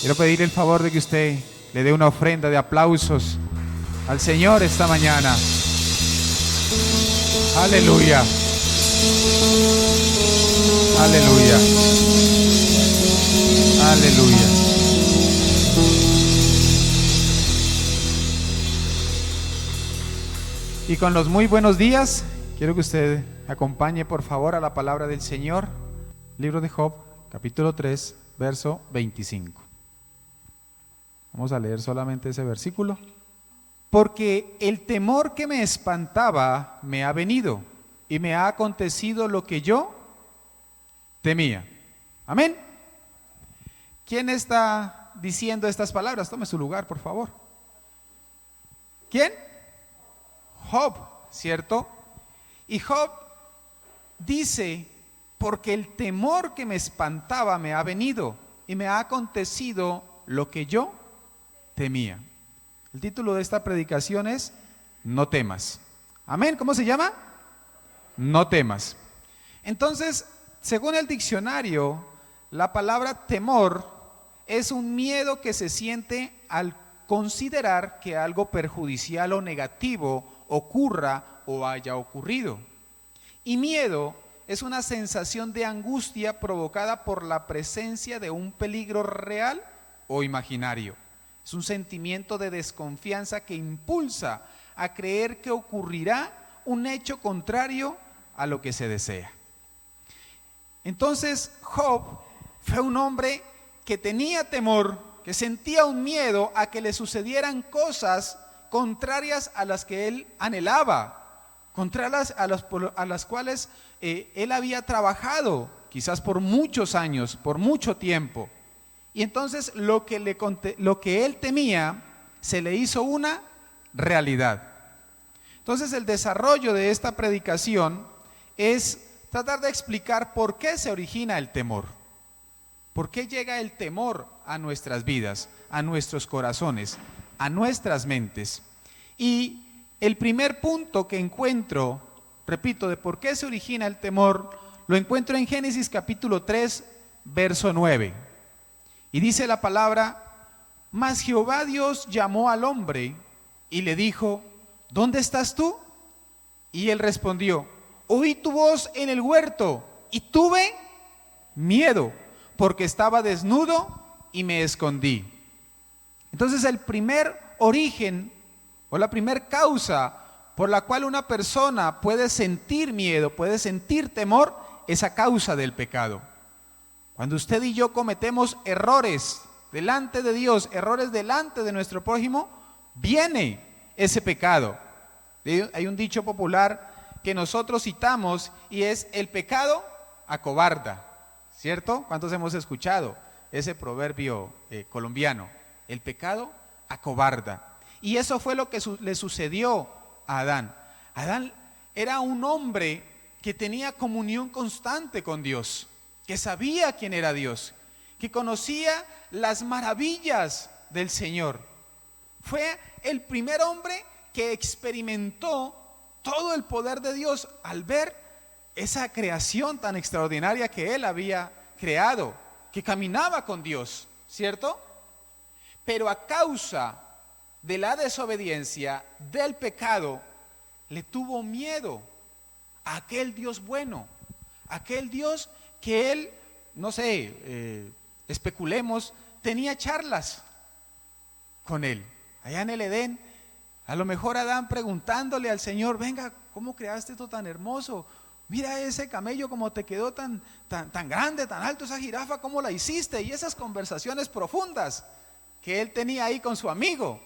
Quiero pedir el favor de que usted le dé una ofrenda de aplausos al Señor esta mañana. Aleluya. Aleluya. Aleluya. Y con los muy buenos días, quiero que usted me acompañe por favor a la palabra del Señor. Libro de Job, capítulo 3, verso 25. Vamos a leer solamente ese versículo. Porque el temor que me espantaba me ha venido y me ha acontecido lo que yo temía. Amén. ¿Quién está diciendo estas palabras? Tome su lugar, por favor. ¿Quién? Job, ¿cierto? Y Job dice, porque el temor que me espantaba me ha venido y me ha acontecido lo que yo temía. El título de esta predicación es No temas. Amén. ¿Cómo se llama? No temas. Entonces, según el diccionario, la palabra temor es un miedo que se siente al considerar que algo perjudicial o negativo ocurra o haya ocurrido. Y miedo es una sensación de angustia provocada por la presencia de un peligro real o imaginario. Es un sentimiento de desconfianza que impulsa a creer que ocurrirá un hecho contrario a lo que se desea. Entonces, Job fue un hombre que tenía temor, que sentía un miedo a que le sucedieran cosas contrarias a las que él anhelaba, contrarias a las cuales él había trabajado, quizás por muchos años, por mucho tiempo. Y entonces lo que él temía se le hizo una realidad. Entonces el desarrollo de esta predicación es tratar de explicar por qué se origina el temor. ¿Por qué llega el temor a nuestras vidas, a nuestros corazones, a nuestras mentes? Y el primer punto que encuentro, repito, de por qué se origina el temor, lo encuentro en Génesis capítulo 3, verso 9. Y dice la palabra, mas Jehová Dios llamó al hombre y le dijo, ¿dónde estás tú? Y él respondió, oí tu voz en el huerto y tuve miedo, porque estaba desnudo y me escondí. Entonces el primer origen o la primer causa por la cual una persona puede sentir miedo, puede sentir temor, es a causa del pecado. Cuando usted y yo cometemos errores delante de Dios, errores delante de nuestro prójimo, viene ese pecado. Hay un dicho popular que nosotros citamos y es el pecado acobarda, ¿cierto? ¿Cuántos hemos escuchado ese proverbio colombiano? El pecado acobarda. Y eso fue lo que le sucedió a Adán. Adán era un hombre que tenía comunión constante con Dios, que sabía quién era Dios, que conocía las maravillas del Señor. Fue el primer hombre que experimentó todo el poder de Dios al ver esa creación tan extraordinaria que él había creado, que caminaba con Dios, ¿cierto? Pero a causa de la desobediencia, del pecado, le tuvo miedo a aquel Dios bueno, a aquel Dios que él, no sé, especulemos, tenía charlas con él. Allá en el Edén, a lo mejor Adán preguntándole al Señor, venga, ¿cómo creaste esto tan hermoso? Mira ese camello cómo te quedó tan grande, tan alto, esa jirafa, ¿cómo la hiciste? Y esas conversaciones profundas que él tenía ahí con su amigo.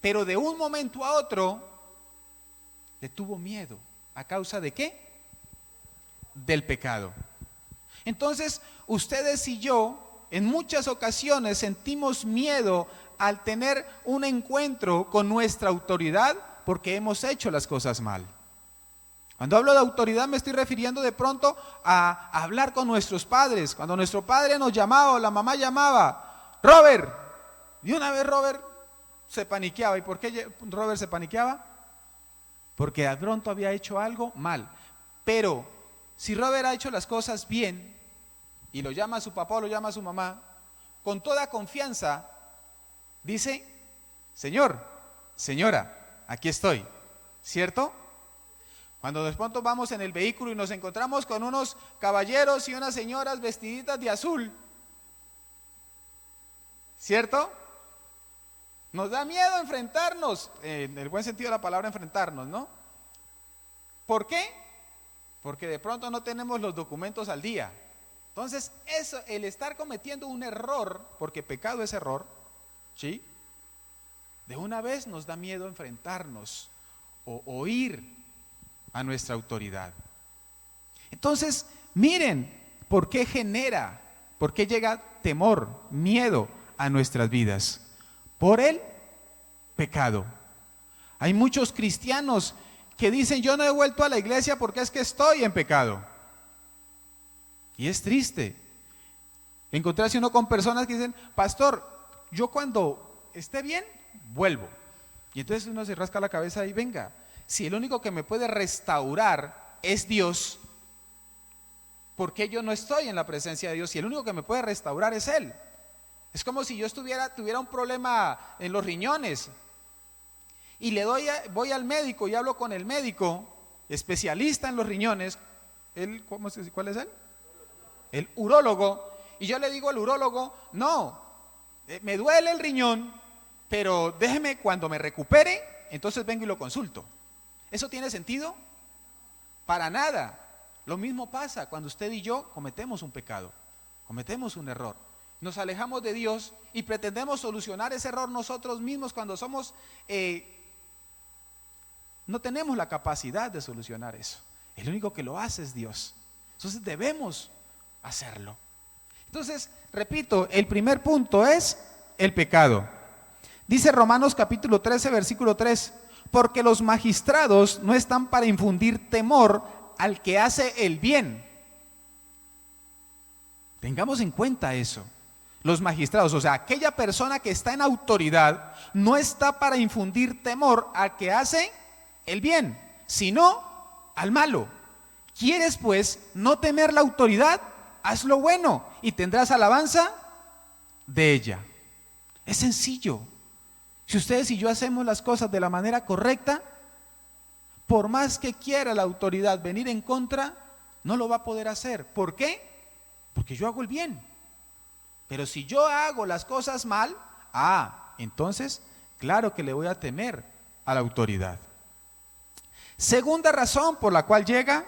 Pero de un momento a otro, le tuvo miedo. ¿A causa de qué? Del pecado. Entonces, ustedes y yo, en muchas ocasiones sentimos miedo al tener un encuentro con nuestra autoridad porque hemos hecho las cosas mal. Cuando hablo de autoridad me estoy refiriendo de pronto a hablar con nuestros padres. Cuando nuestro padre nos llamaba o la mamá llamaba, Robert, y una vez Robert se paniqueaba. ¿Y por qué Robert se paniqueaba? Porque de pronto había hecho algo mal. Pero si Robert ha hecho las cosas bien y lo llama a su papá o lo llama a su mamá, con toda confianza, dice: Señor, señora, aquí estoy, ¿cierto? Cuando de pronto vamos en el vehículo y nos encontramos con unos caballeros y unas señoras vestiditas de azul, ¿cierto? Nos da miedo enfrentarnos, en el buen sentido de la palabra enfrentarnos, ¿no? ¿Por qué? Porque de pronto no tenemos los documentos al día. Entonces, eso, el estar cometiendo un error, porque pecado es error, ¿sí? De una vez nos da miedo enfrentarnos o oír a nuestra autoridad. Entonces, miren por qué llega temor, miedo a nuestras vidas. Por el pecado. Hay muchos cristianos que dicen: yo no he vuelto a la iglesia porque es que estoy en pecado. Y es triste encontrarse uno con personas que dicen: pastor, yo cuando esté bien, vuelvo. Y entonces uno se rasca la cabeza y venga, si el único que me puede restaurar es Dios, ¿por qué yo no estoy en la presencia de Dios? Si el único que me puede restaurar es Él. Es como si yo tuviera un problema en los riñones y voy al médico y hablo con el médico especialista en los riñones. ¿Cuál es él? El urólogo. Y yo le digo al urólogo: no, me duele el riñón, pero déjeme, cuando me recupere, entonces vengo y lo consulto. ¿Eso tiene sentido? Para nada. Lo mismo pasa cuando usted y yo cometemos un pecado, cometemos un error. Nos alejamos de Dios y pretendemos solucionar ese error nosotros mismos cuando no tenemos la capacidad de solucionar eso. El único que lo hace es Dios. Entonces debemos hacerlo. Entonces, repito, el primer punto es el pecado. Dice Romanos capítulo 13, versículo 3: porque los magistrados no están para infundir temor al que hace el bien. Tengamos en cuenta eso. Los magistrados, o sea, aquella persona que está en autoridad, no está para infundir temor al que hace el bien, sino al malo. ¿Quieres pues no temer la autoridad? Haz lo bueno y tendrás alabanza de ella. Es sencillo. Si ustedes y yo hacemos las cosas de la manera correcta, por más que quiera la autoridad venir en contra, no lo va a poder hacer. ¿Por qué? Porque yo hago el bien. Pero si yo hago las cosas mal, entonces, claro que le voy a temer a la autoridad. Segunda razón por la cual llega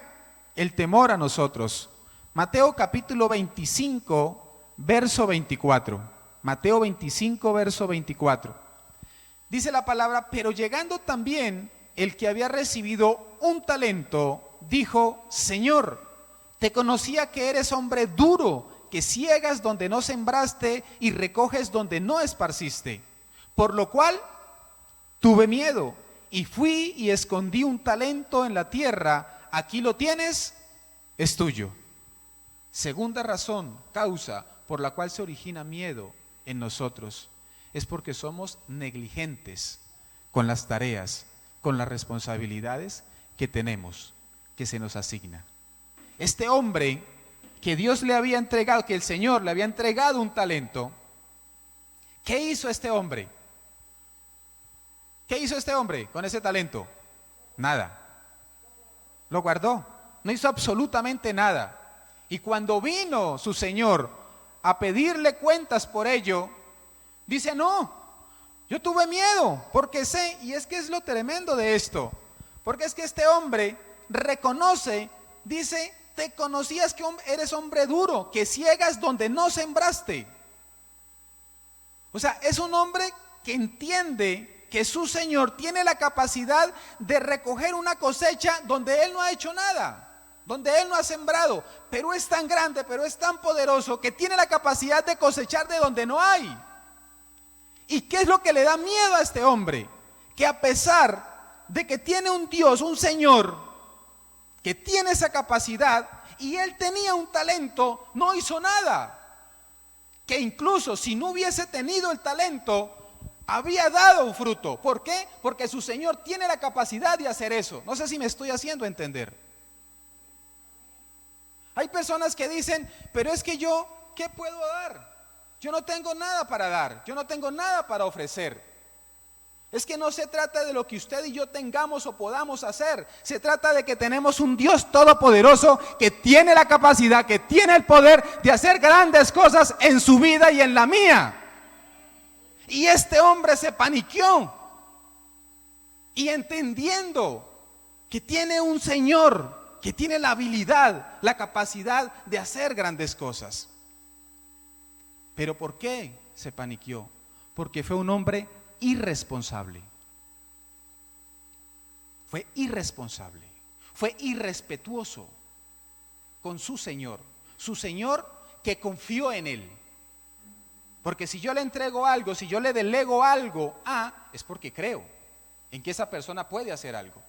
el temor a nosotros. Mateo capítulo 25, verso 24. Mateo 25, verso 24. Dice la palabra: pero llegando también el que había recibido un talento, dijo: Señor, te conocía que eres hombre duro, que ciegas donde no sembraste y recoges donde no esparciste. Por lo cual tuve miedo y fui y escondí un talento en la tierra. Aquí lo tienes, es tuyo. Segunda razón, causa por la cual se origina miedo en nosotros, es porque somos negligentes con las tareas, con las responsabilidades que tenemos, que se nos asigna. Este hombre que Dios le había entregado, que el Señor le había entregado un talento, ¿qué hizo este hombre? ¿Qué hizo este hombre con ese talento? Nada. Lo guardó, no hizo absolutamente nada. Y cuando vino su Señor a pedirle cuentas por ello, dice: no, yo tuve miedo, porque sé, y es que es lo tremendo de esto, porque es que este hombre reconoce, dice: te conocías que eres hombre duro, que ciegas donde no sembraste. O sea, es un hombre que entiende que su Señor tiene la capacidad de recoger una cosecha donde Él no ha hecho nada, donde Él no ha sembrado, pero es tan grande, pero es tan poderoso que tiene la capacidad de cosechar de donde no hay. ¿Y qué es lo que le da miedo a este hombre? Que a pesar de que tiene un Dios, un Señor, que tiene esa capacidad, y él tenía un talento, no hizo nada. Que incluso si no hubiese tenido el talento, habría dado un fruto. ¿Por qué? Porque su Señor tiene la capacidad de hacer eso. No sé si me estoy haciendo entender. Hay personas que dicen: pero es que yo, ¿qué puedo dar? Yo no tengo nada para dar, yo no tengo nada para ofrecer. Es que no se trata de lo que usted y yo tengamos o podamos hacer. Se trata de que tenemos un Dios todopoderoso que tiene la capacidad, que tiene el poder de hacer grandes cosas en su vida y en la mía. Y este hombre se paniqueó. Y entendiendo que tiene un Señor, que tiene la habilidad, la capacidad de hacer grandes cosas. ¿Pero por qué se paniqueó? Porque fue un hombre irresponsable. Fue irresponsable. Fue irrespetuoso con su Señor que confió en él. Porque si yo le entrego algo, si yo le delego algo, es porque creo en que esa persona puede hacer algo.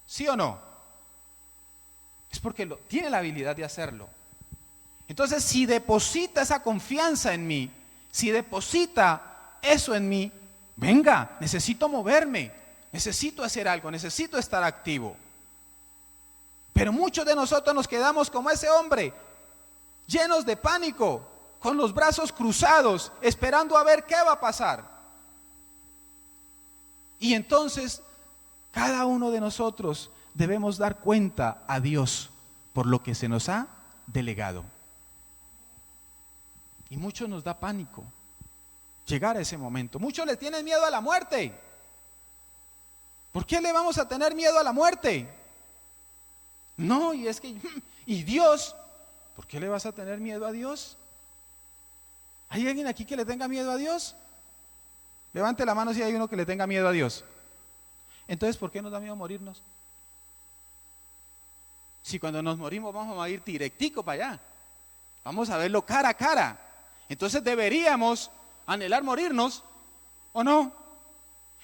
¿Sí o no? Es porque tiene la habilidad de hacerlo. Entonces, si deposita esa confianza en mí, si deposita eso en mí, venga, necesito moverme, necesito hacer algo, necesito estar activo. Pero muchos de nosotros nos quedamos como ese hombre, llenos de pánico, con los brazos cruzados, esperando a ver qué va a pasar. Y entonces, cada uno de nosotros debemos dar cuenta a Dios por lo que se nos ha delegado. Y muchos nos da pánico llegar a ese momento. Muchos le tienen miedo a la muerte. ¿Por qué le vamos a tener miedo a la muerte? No, y es que, ¿y Dios? ¿Por qué le vas a tener miedo a Dios? ¿Hay alguien aquí que le tenga miedo a Dios? Levante la mano si hay uno que le tenga miedo a Dios. Entonces, ¿por qué nos da miedo morirnos? Si cuando nos morimos vamos a ir directico para allá. Vamos a verlo cara a cara. Entonces deberíamos anhelar morirnos, ¿o no?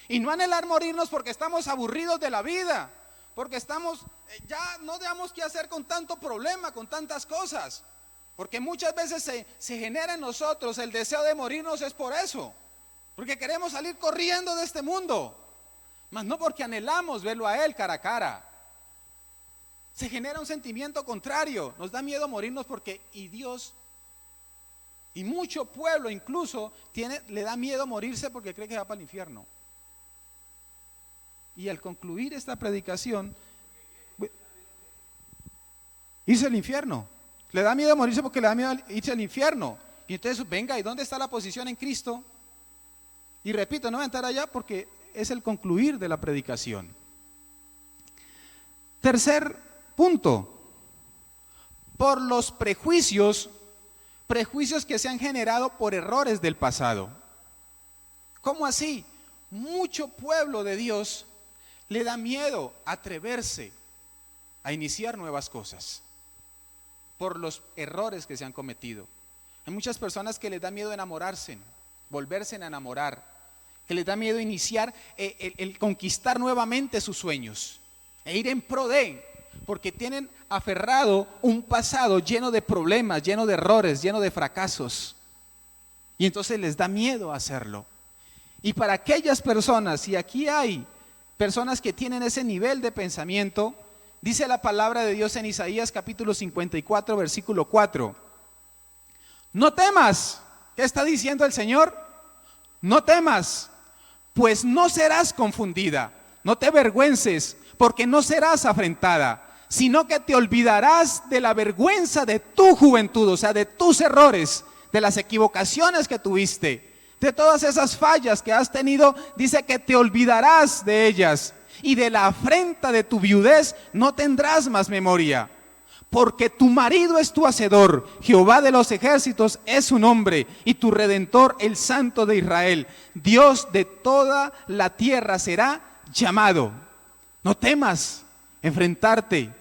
Y no anhelar morirnos porque estamos aburridos de la vida, porque estamos, ya no tenemos qué hacer con tanto problema, con tantas cosas. Porque muchas veces se genera en nosotros el deseo de morirnos es por eso. Porque queremos salir corriendo de este mundo. Mas no porque anhelamos verlo a Él cara a cara. Se genera un sentimiento contrario. Nos da miedo morirnos porque, y Dios, y mucho pueblo incluso, le da miedo morirse porque cree que va para el infierno. Y al concluir esta predicación, irse al infierno. Le da miedo morirse porque le da miedo irse al infierno. Y entonces, venga, ¿y dónde está la posición en Cristo? Y repito, no voy a entrar allá porque es el concluir de la predicación. Tercer punto, por los prejuicios que se han generado por errores del pasado. ¿Cómo así? Mucho pueblo de Dios le da miedo atreverse a iniciar nuevas cosas por los errores que se han cometido. Hay muchas personas que les da miedo enamorarse, volverse a enamorar, que les da miedo iniciar el conquistar nuevamente sus sueños e ir en pro de, porque tienen aferrado un pasado lleno de problemas, lleno de errores, lleno de fracasos, y entonces les da miedo hacerlo. Y para aquellas personas, y aquí hay personas que tienen ese nivel de pensamiento, dice la palabra de Dios en Isaías capítulo 54 versículo 4, no temas. ¿Qué está diciendo el Señor? No temas, pues no serás confundida, no te avergüences, porque no serás afrentada, sino que te olvidarás de la vergüenza de tu juventud, o sea, de tus errores, de las equivocaciones que tuviste, de todas esas fallas que has tenido. Dice que te olvidarás de ellas, y de la afrenta de tu viudez no tendrás más memoria. Porque tu marido es tu hacedor, Jehová de los ejércitos es su nombre, y tu redentor el Santo de Israel. Dios de toda la tierra será llamado. No temas enfrentarte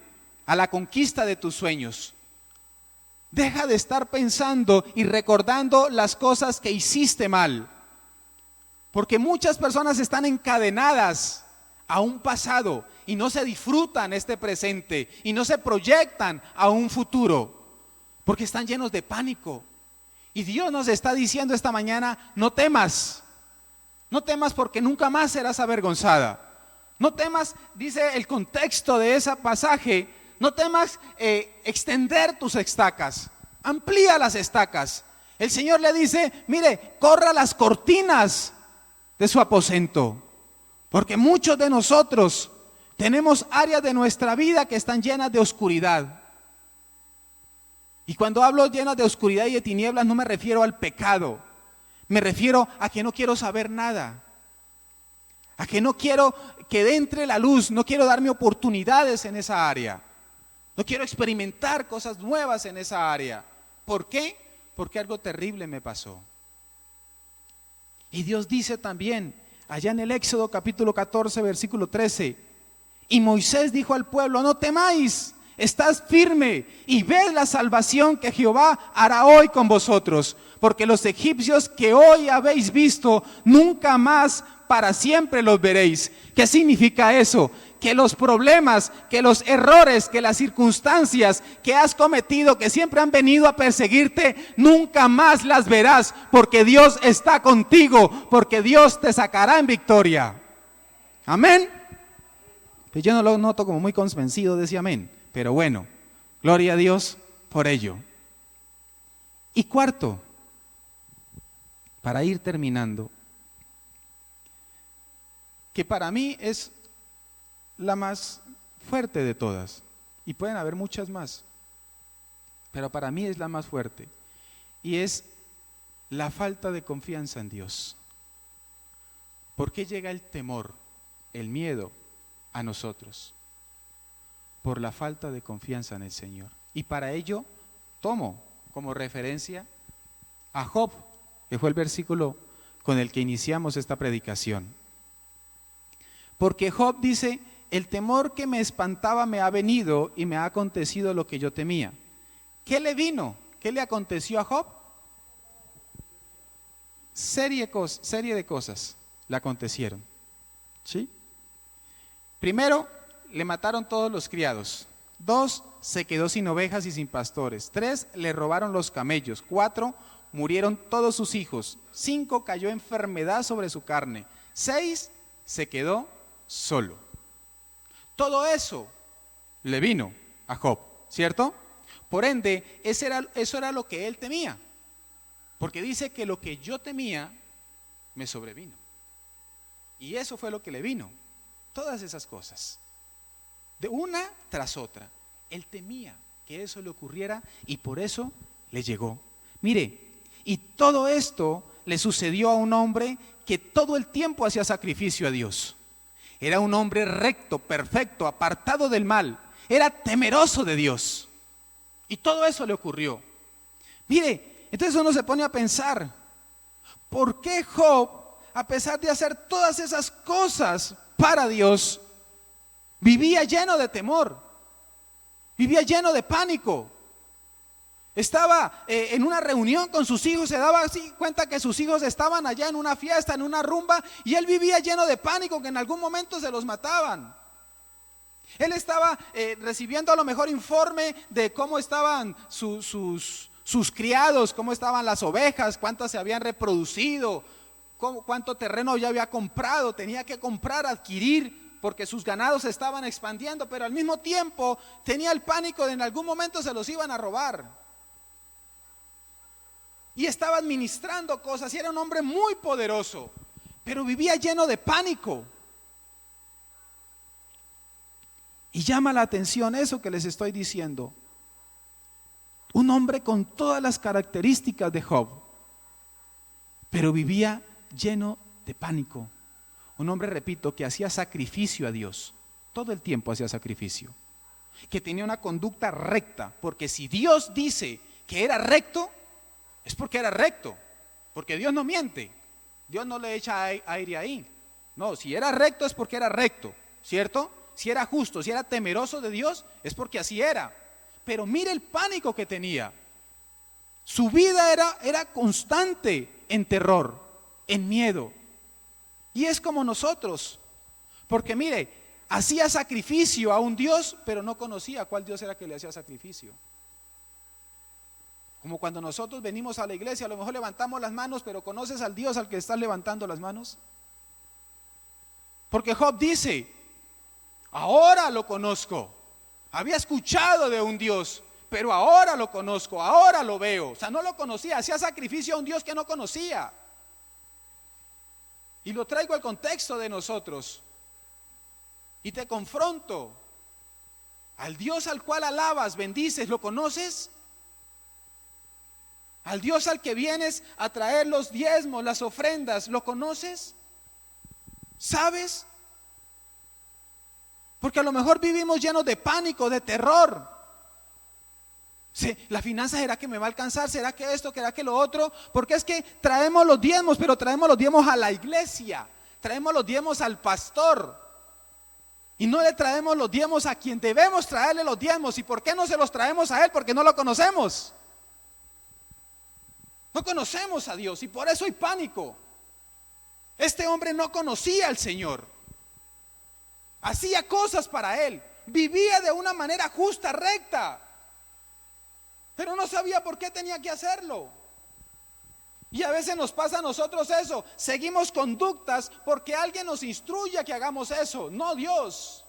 a la conquista de tus sueños. Deja de estar pensando y recordando las cosas que hiciste mal, porque muchas personas están encadenadas a un pasado y no se disfrutan este presente y no se proyectan a un futuro porque están llenos de pánico. Y Dios nos está diciendo esta mañana: no temas, no temas, porque nunca más serás avergonzada. No temas, dice el contexto de ese pasaje, no temas extender tus estacas, amplía las estacas, El Señor le dice, mire, corra las cortinas de su aposento, porque muchos de nosotros tenemos áreas de nuestra vida que están llenas de oscuridad. Y cuando hablo llenas de oscuridad y de tinieblas, no me refiero al pecado, me refiero a que no quiero saber nada, a que no quiero que entre la luz, no quiero darme oportunidades en esa área, no quiero experimentar cosas nuevas en esa área. ¿Por qué? Porque algo terrible me pasó. Y Dios dice también, allá en el Éxodo capítulo 14, versículo 13, y Moisés dijo al pueblo, no temáis, estad firme y ved la salvación que Jehová hará hoy con vosotros, porque los egipcios que hoy habéis visto, nunca más para siempre los veréis. ¿Qué significa eso? Que los problemas, que los errores, que las circunstancias que has cometido, que siempre han venido a perseguirte, nunca más las verás, porque Dios está contigo, porque Dios te sacará en victoria. Amén. Pues yo no lo noto como muy convencido de ese amén, pero bueno, gloria a Dios por ello. Y cuarto, para ir terminando, que para mí es la más fuerte de todas, y pueden haber muchas más, pero para mí es la más fuerte, y es la falta de confianza en Dios. ¿Por qué llega el temor, el miedo a nosotros? Por la falta de confianza en el Señor. Y para ello tomo como referencia a Job, que fue el versículo con el que iniciamos esta predicación. Porque Job dice, el temor que me espantaba me ha venido y me ha acontecido lo que yo temía. ¿Qué le vino? ¿Qué le aconteció a Job? Serie de cosas le acontecieron. ¿Sí? Primero, le mataron todos los criados. 2, se quedó sin ovejas y sin pastores. 3, le robaron los camellos. 4, murieron todos sus hijos. 5, cayó enfermedad sobre su carne. 6, se quedó solo. Todo eso le vino a Job, ¿cierto? Por ende, eso era lo que él temía. Porque dice que lo que yo temía me sobrevino. Y eso fue lo que le vino. Todas esas cosas. De una tras otra. Él temía que eso le ocurriera y por eso le llegó. Mire, y todo esto le sucedió a un hombre que todo el tiempo hacía sacrificio a Dios. Era un hombre recto, perfecto, apartado del mal. Era temeroso de Dios. Y todo eso le ocurrió. Mire, entonces uno se pone a pensar, ¿por qué Job, a pesar de hacer todas esas cosas para Dios, vivía lleno de temor? Vivía lleno de pánico. Estaba en una reunión con sus hijos, se daba así cuenta que sus hijos estaban allá en una fiesta, en una rumba, y él vivía lleno de pánico, que en algún momento se los mataban. Él estaba recibiendo a lo mejor informe de cómo estaban sus criados, cómo estaban las ovejas, cuántas se habían reproducido, cuánto terreno ya había comprado, tenía que comprar, adquirir, porque sus ganados se estaban expandiendo, pero al mismo tiempo tenía el pánico de en algún momento se los iban a robar. Y estaba administrando cosas y era un hombre muy poderoso, pero vivía lleno de pánico. Y llama la atención eso que les estoy diciendo. Un hombre con todas las características de Job, pero vivía lleno de pánico. Un hombre, repito, que hacía sacrificio a Dios. Todo el tiempo hacía sacrificio. Que tenía una conducta recta, porque si Dios dice que era recto, es porque era recto, porque Dios no miente, Dios no le echa aire ahí. No, si era recto es porque era recto, ¿cierto? Si era justo, si era temeroso de Dios, es porque así era. Pero mire el pánico que tenía. Su vida era constante en terror, en miedo. Y es como nosotros, porque mire, hacía sacrificio a un Dios, pero no conocía a cuál Dios era que le hacía sacrificio. Como cuando nosotros venimos a la iglesia, a lo mejor levantamos las manos, pero ¿conoces al Dios al que estás levantando las manos? Porque Job dice, ahora lo conozco, había escuchado de un Dios, pero ahora lo conozco, ahora lo veo. O sea, no lo conocía, hacía sacrificio a un Dios que no conocía. Y lo traigo al contexto de nosotros. Y te confronto. Al Dios al cual alabas, bendices, ¿lo conoces? Al Dios al que vienes a traer los diezmos, las ofrendas, ¿lo conoces? ¿Sabes? Porque a lo mejor vivimos llenos de pánico, de terror. Sí, la finanza, ¿será que me va a alcanzar? ¿Será que esto? ¿Será que lo otro? Porque es que traemos los diezmos, pero traemos los diezmos a la iglesia, traemos los diezmos al pastor, y no le traemos los diezmos a quien debemos traerle los diezmos. ¿Y por qué no se los traemos a él? Porque no lo conocemos. No conocemos a Dios y por eso hay pánico. Este hombre no conocía al Señor, hacía cosas para él, vivía de una manera justa, recta, pero no sabía por qué tenía que hacerlo. Y a veces nos pasa a nosotros eso, seguimos conductas porque alguien nos instruye a que hagamos eso, no Dios.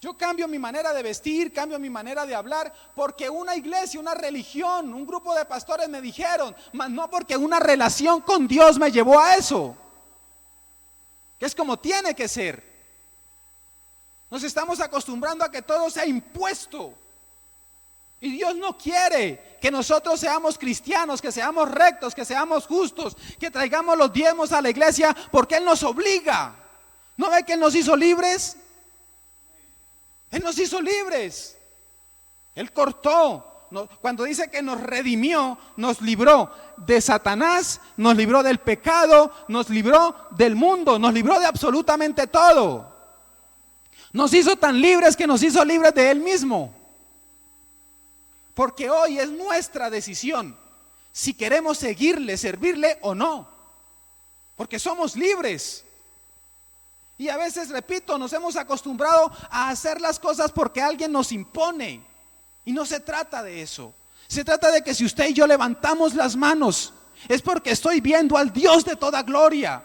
Yo cambio mi manera de vestir, cambio mi manera de hablar porque una iglesia, una religión, un grupo de pastores me dijeron, mas no porque una relación con Dios me llevó a eso, que es como tiene que ser. Nos estamos acostumbrando a que todo sea impuesto. Y Dios no quiere que nosotros seamos cristianos, que seamos rectos, que seamos justos, que traigamos los diezmos a la iglesia porque Él nos obliga. ¿No ve que Él nos hizo libres? Él nos hizo libres. Él cortó. Cuando dice que nos redimió, nos libró de Satanás, nos libró del pecado, nos libró del mundo, nos libró de absolutamente todo. Nos hizo tan libres que nos hizo libres de Él mismo. Porque hoy es nuestra decisión si queremos seguirle, servirle o no. Porque somos libres. Y a veces, repito, nos hemos acostumbrado a hacer las cosas porque alguien nos impone. Y no se trata de eso. Se trata de que si usted y yo levantamos las manos, es porque estoy viendo al Dios de toda gloria.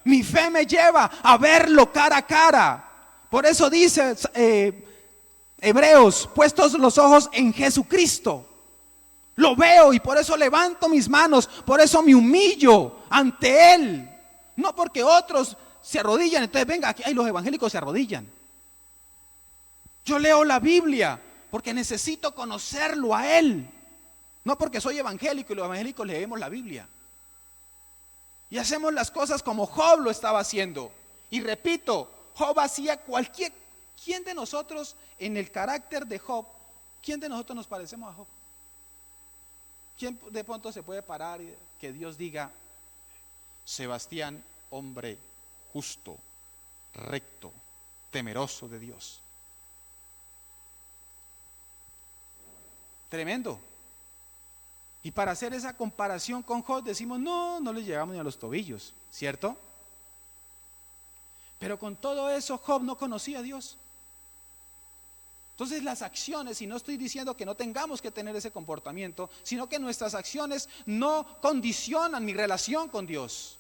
Mi fe me lleva a verlo cara a cara. Por eso dice Hebreos, puestos los ojos en Jesucristo. Lo veo y por eso levanto mis manos, por eso me humillo ante Él. No porque otros se arrodillan, entonces venga, aquí los evangélicos se arrodillan. Yo leo la Biblia porque necesito conocerlo a Él. No porque soy evangélico y los evangélicos leemos la Biblia. Y hacemos las cosas como Job lo estaba haciendo. Y repito, Job hacía ¿quién de nosotros en el carácter de Job, quién de nosotros nos parecemos a Job? ¿Quién de pronto se puede parar y que Dios diga, Sebastián, hombre justo, recto, temeroso de Dios? Tremendo. Y para hacer esa comparación con Job decimos, no le llegamos ni a los tobillos, ¿cierto? Pero con todo eso Job no conocía a Dios. Entonces las acciones, y no estoy diciendo que no tengamos que tener ese comportamiento, sino que nuestras acciones no condicionan mi relación con Dios.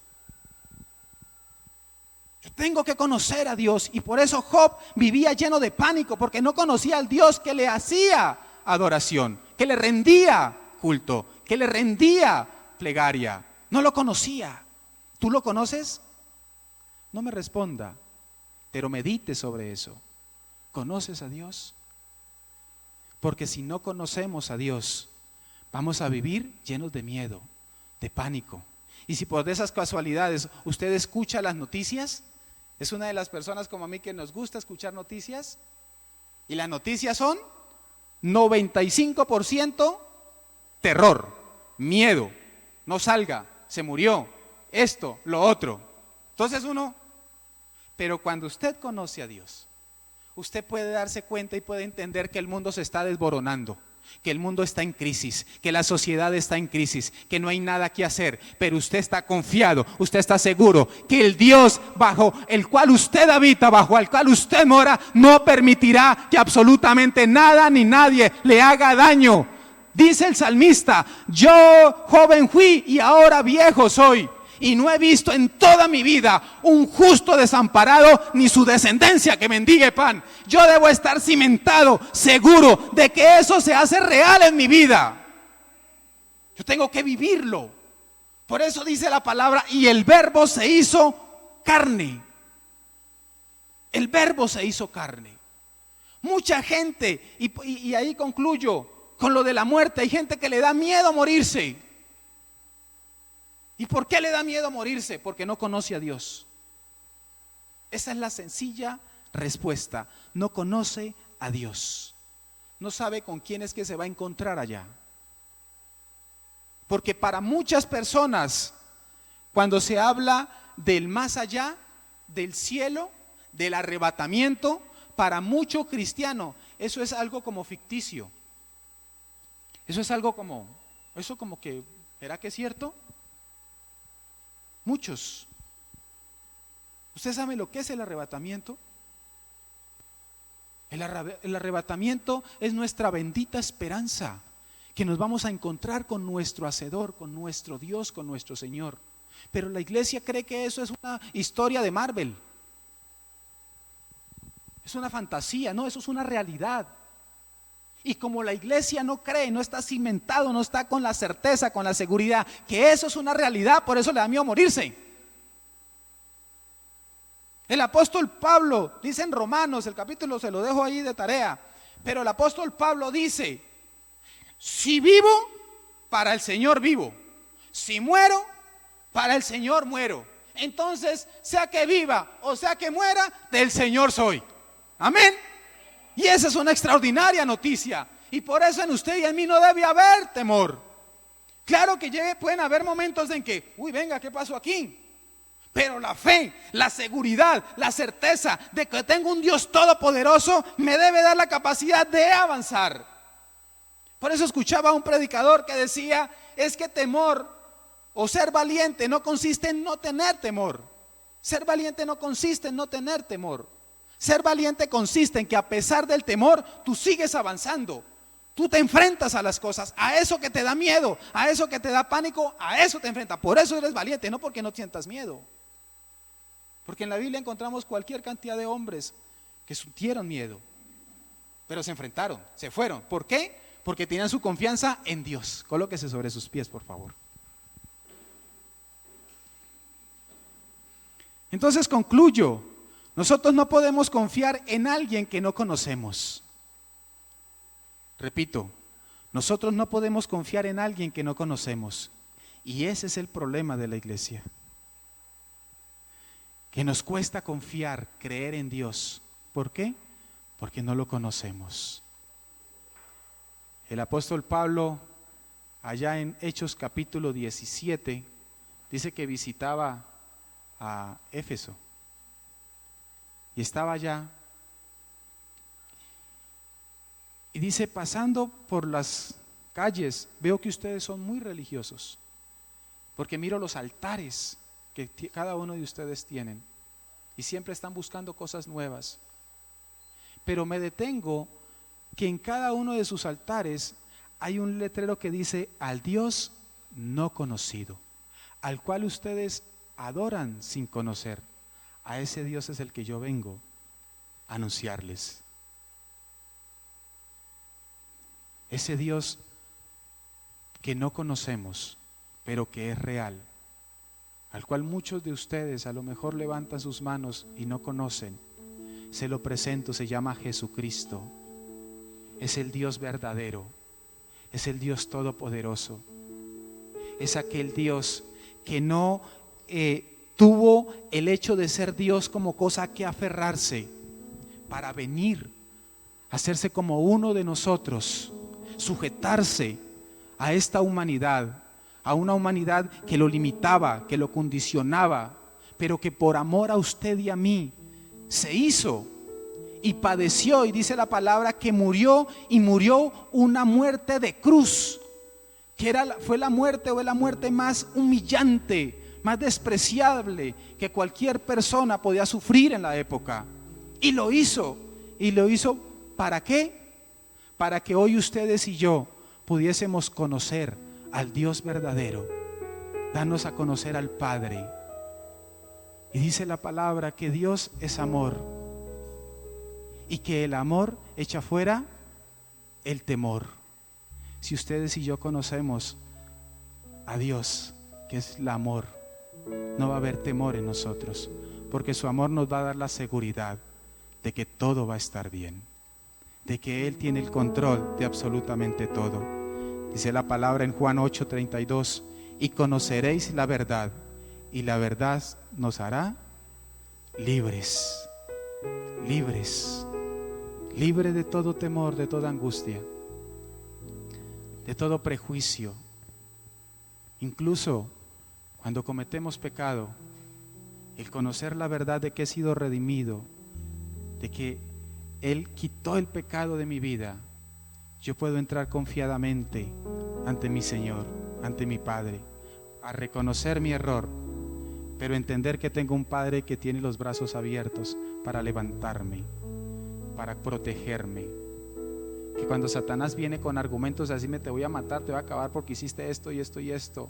Yo tengo que conocer a Dios y por eso Job vivía lleno de pánico, porque no conocía al Dios que le hacía adoración, que le rendía culto, que le rendía plegaria. No lo conocía. ¿Tú lo conoces? No me responda, pero medite sobre eso. ¿Conoces a Dios? Porque si no conocemos a Dios, vamos a vivir llenos de miedo, de pánico. Y si por esas casualidades usted escucha las noticias, es una de las personas como a mí que nos gusta escuchar noticias, y las noticias son 95% terror, miedo, no salga, se murió, esto, lo otro. Entonces pero cuando usted conoce a Dios, usted puede darse cuenta y puede entender que el mundo se está desboronando, que el mundo está en crisis, que la sociedad está en crisis, que no hay nada que hacer, pero usted está confiado, usted está seguro que el Dios bajo el cual usted habita, bajo el cual usted mora, no permitirá que absolutamente nada ni nadie le haga daño. Dice el salmista, yo joven fui y ahora viejo soy, y no he visto en toda mi vida un justo desamparado ni su descendencia que mendigue pan. Yo debo estar cimentado, seguro de que eso se hace real en mi vida. Yo tengo que vivirlo. Por eso dice la palabra, y el verbo se hizo carne. El verbo se hizo carne. Mucha gente, y ahí concluyo con lo de la muerte, hay gente que le da miedo morirse. ¿Y por qué le da miedo morirse? Porque no conoce a Dios. Esa es la sencilla respuesta. No conoce a Dios. No sabe con quién es que se va a encontrar allá. Porque para muchas personas, cuando se habla del más allá, del cielo, del arrebatamiento, para mucho cristiano, eso es algo como ficticio. Eso es algo como, eso como que, ¿será que es cierto? Muchos. ¿Usted sabe lo que es el arrebatamiento? El arrebatamiento es nuestra bendita esperanza, que nos vamos a encontrar con nuestro Hacedor, con nuestro Dios, con nuestro Señor. Pero la iglesia cree que eso es una historia de Marvel. Es una fantasía, no, eso es una realidad. Y como la iglesia no cree, no está cimentado, no está con la certeza, con la seguridad que eso es una realidad, por eso le da miedo morirse. El apóstol Pablo dice en Romanos, el capítulo se lo dejo ahí de tarea, pero el apóstol Pablo dice: si vivo, para el Señor vivo; si muero, para el Señor muero. Entonces, sea que viva o sea que muera, del Señor soy. Amén. Y esa es una extraordinaria noticia. Y por eso en usted y en mí no debe haber temor. Claro que pueden haber momentos en que, venga, ¿qué pasó aquí? Pero la fe, la seguridad, la certeza de que tengo un Dios todopoderoso me debe dar la capacidad de avanzar. Por eso escuchaba a un predicador que decía, es que temor o ser valiente no consiste en no tener temor. Ser valiente no consiste en no tener temor. Ser valiente consiste en que a pesar del temor, tú sigues avanzando. Tú te enfrentas a las cosas, a eso que te da miedo, a eso que te da pánico, a eso te enfrentas. Por eso eres valiente, no porque no sientas miedo. Porque en la Biblia encontramos cualquier cantidad de hombres que sintieron miedo, pero se enfrentaron, se fueron. ¿Por qué? Porque tenían su confianza en Dios. Colóquese sobre sus pies, por favor. Entonces concluyo. Nosotros no podemos confiar en alguien que no conocemos. Repito, nosotros no podemos confiar en alguien que no conocemos. Y ese es el problema de la iglesia. Que nos cuesta confiar, creer en Dios. ¿Por qué? Porque no lo conocemos. El apóstol Pablo, allá en Hechos capítulo 17, dice que visitaba a Éfeso. Y estaba allá, y dice, pasando por las calles, veo que ustedes son muy religiosos, porque miro los altares que cada uno de ustedes tienen, y siempre están buscando cosas nuevas. Pero me detengo que en cada uno de sus altares hay un letrero que dice, al Dios no conocido, al cual ustedes adoran sin conocer. A ese Dios es el que yo vengo a anunciarles. Ese Dios que no conocemos, pero que es real, al cual muchos de ustedes a lo mejor levantan sus manos y no conocen, se lo presento, se llama Jesucristo. Es el Dios verdadero, es el Dios todopoderoso, es aquel Dios que no tuvo el hecho de ser Dios como cosa a que aferrarse, para venir a hacerse como uno de nosotros, sujetarse a esta humanidad, a una humanidad que lo limitaba, que lo condicionaba, pero que por amor a usted y a mí se hizo y padeció, y dice la palabra que murió, y murió una muerte de cruz, que fue la muerte o es la muerte más humillante, más despreciable que cualquier persona podía sufrir en la época. Y lo hizo ¿para qué? Para que hoy ustedes y yo pudiésemos conocer al Dios verdadero danos a conocer al Padre. Y dice la palabra que Dios es amor y que el amor echa fuera el temor. Si ustedes y yo conocemos a Dios, que es el amor, no va a haber temor en nosotros, porque su amor nos va a dar la seguridad de que todo va a estar bien, de que Él tiene el control de absolutamente todo. Dice la palabra en Juan 8:32: y conoceréis la verdad, y la verdad nos hará libres, libres, libres de todo temor, de toda angustia, de todo prejuicio. Incluso cuando cometemos pecado, el conocer la verdad de que he sido redimido, de que Él quitó el pecado de mi vida, yo puedo entrar confiadamente ante mi Señor, ante mi Padre, a reconocer mi error, pero entender que tengo un Padre que tiene los brazos abiertos para levantarme, para protegerme. Que cuando Satanás viene con argumentos así, te voy a matar, te voy a acabar porque hiciste esto y esto y esto,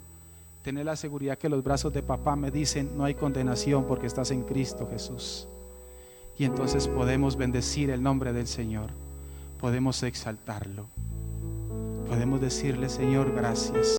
tener la seguridad que los brazos de papá me dicen: no hay condenación porque estás en Cristo Jesús. Y entonces podemos bendecir el nombre del Señor, podemos exaltarlo, podemos decirle: Señor, gracias.